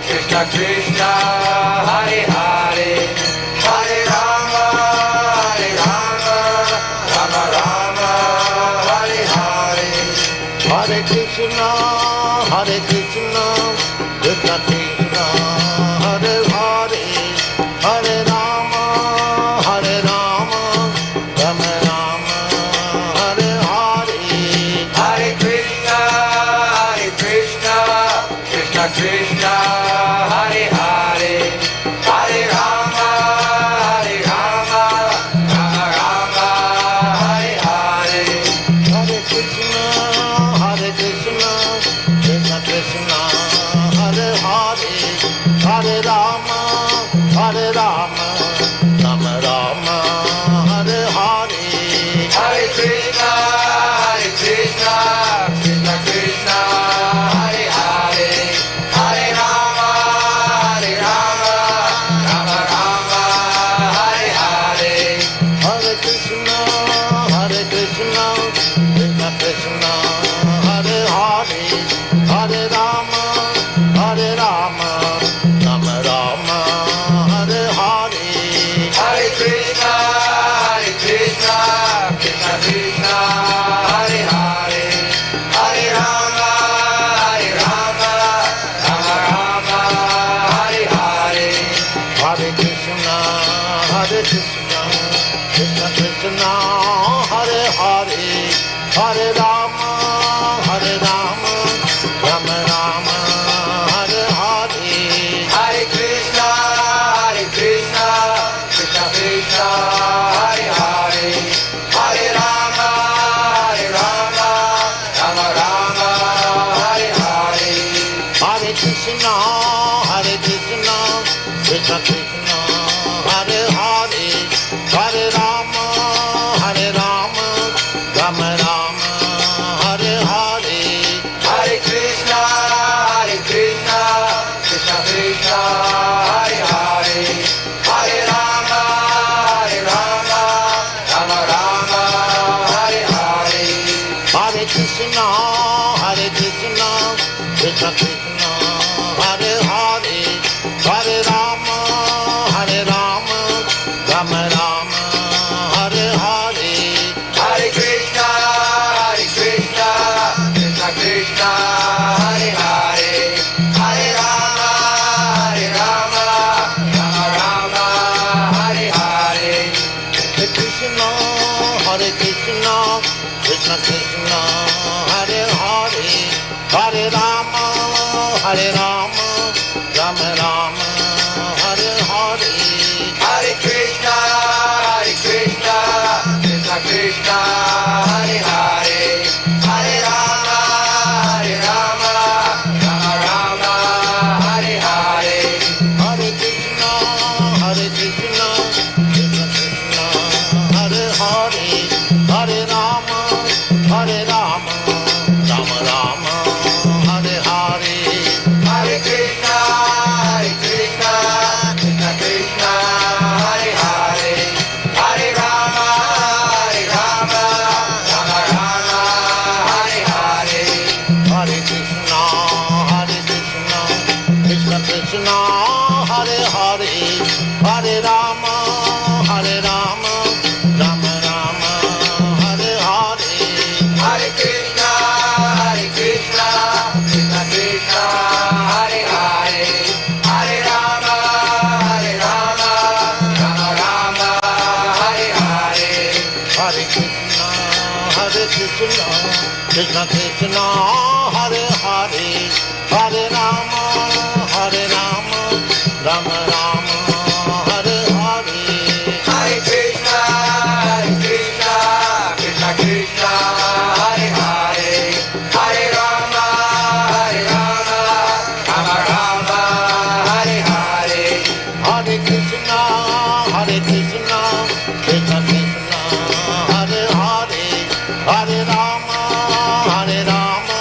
Krishna Krishna, Hare Hare. Hare Rama, Rama Rama, Hare Hare. Hare Krishna, Krishna Krishna, Hare Hare. Hare Rama, Rama Rama, Hare Hare. Hare Krishna, Krishna Krishna, Hare Hare. Hare Rama, Rama Rama, Hare Hare. Hare Krishna, Krishna Krishna, Hare Hare. Hare Rama, Rama Rama, Hare Hare. Hare Krishna, Krishna Krishna, Hare Hare. Hare Rama, Krishna, Krishna Krishna, Hare Hare, Hare Rama, Rama Rama, Hare Hare. Hare Krishna, Krishna Krishna, Hare Hare, Hare Rama, Rama Rama, Hare Hare. Hare Krishna, Krishna Krishna, Hare Hare, Hare Rama, Rama Rama, Hare Hare. Hare Krishna, Krishna Krishna, Hare Hare, Hare Rama, Rama Hare Hare. Hare Krishna, Krishna Krishna, Hare Hare, Hare Rama, Rama Rama, Hare Hare. Hare Krishna, Krishna Krishna, Hare Hare, Hare Rama, Rama Hare Hare. Hare Krishna, Krishna Krishna, Hare Hare, Hare Rama, Rama Rama, Hare Hare. Hare Krishna, Krishna Krishna, Hare Hare, Hare Rama, Rama Hare Hare. Hare Krishna, Krishna Krishna, Hare Hare, Hare Rama, Rama Rama, Hare Hare. Hare Krishna, Krishna Krishna, Hare Hare, Hare Rama, Rama Hare Hare. Hare Krishna, Krishna Krishna, Hare Hare, Hare Rama, Rama Rama, Hare Hare. Hare Krishna, Krishna Krishna, Hare Hare, Hare Rama, Rama Hare Hare. Hare Krishna, Krishna Krishna, Hare Hare, Hare Rama, Rama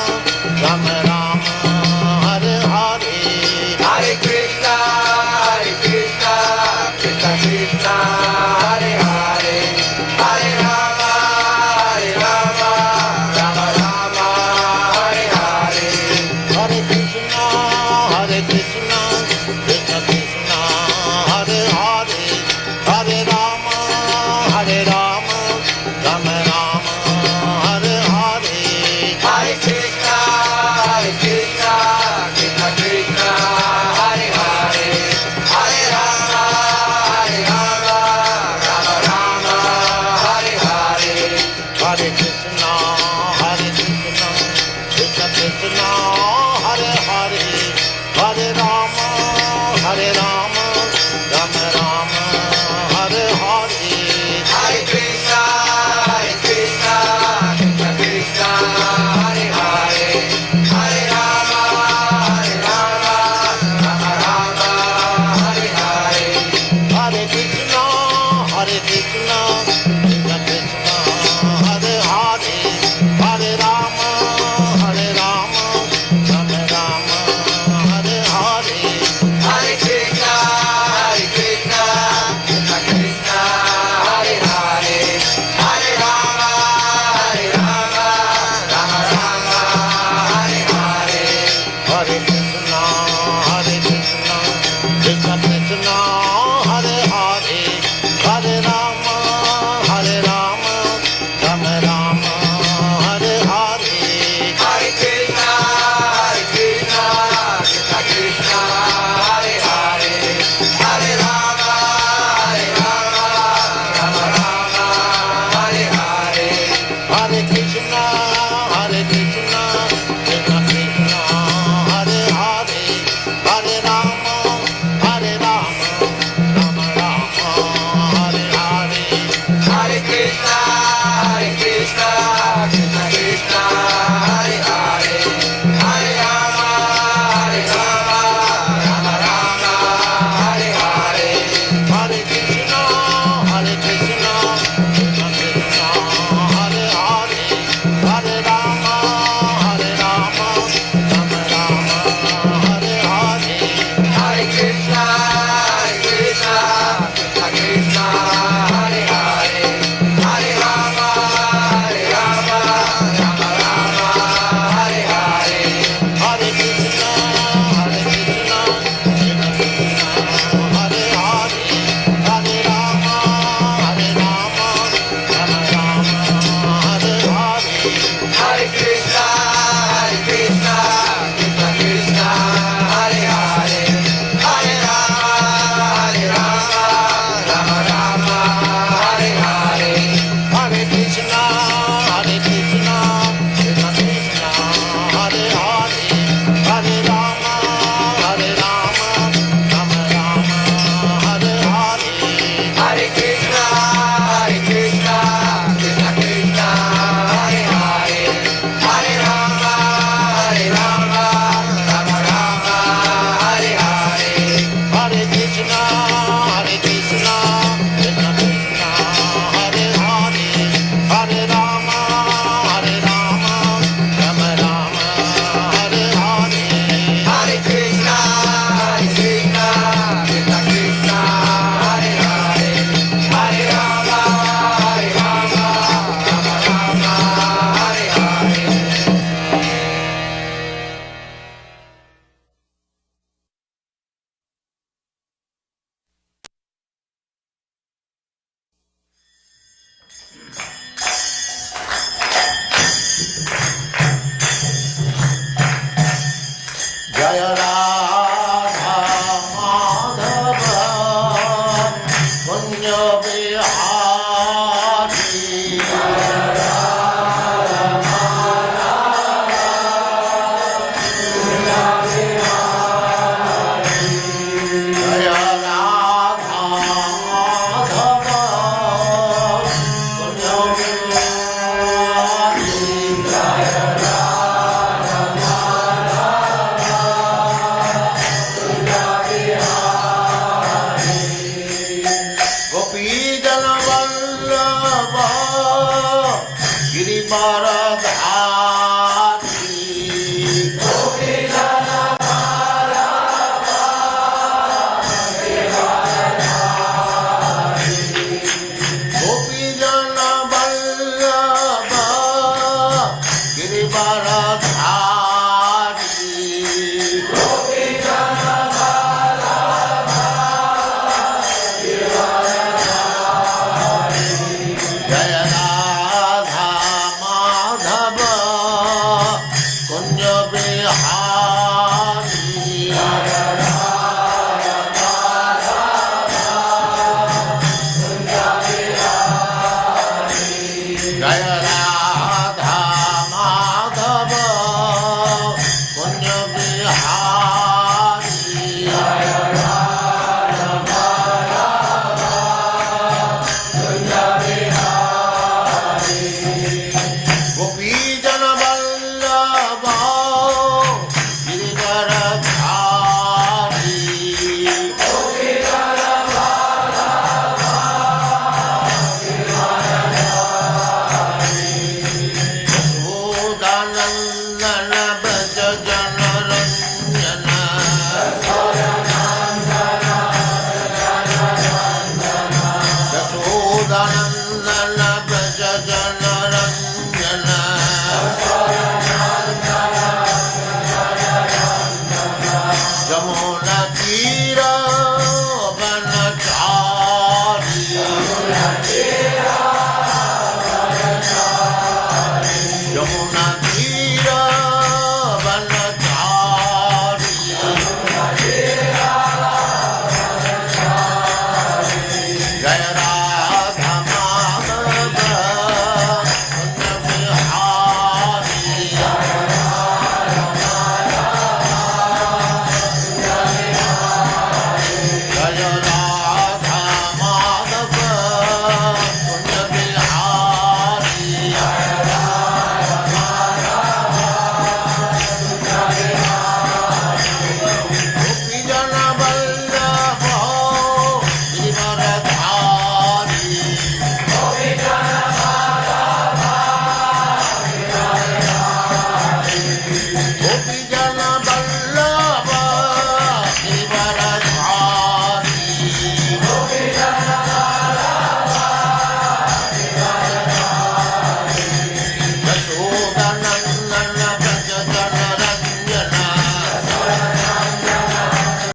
Hare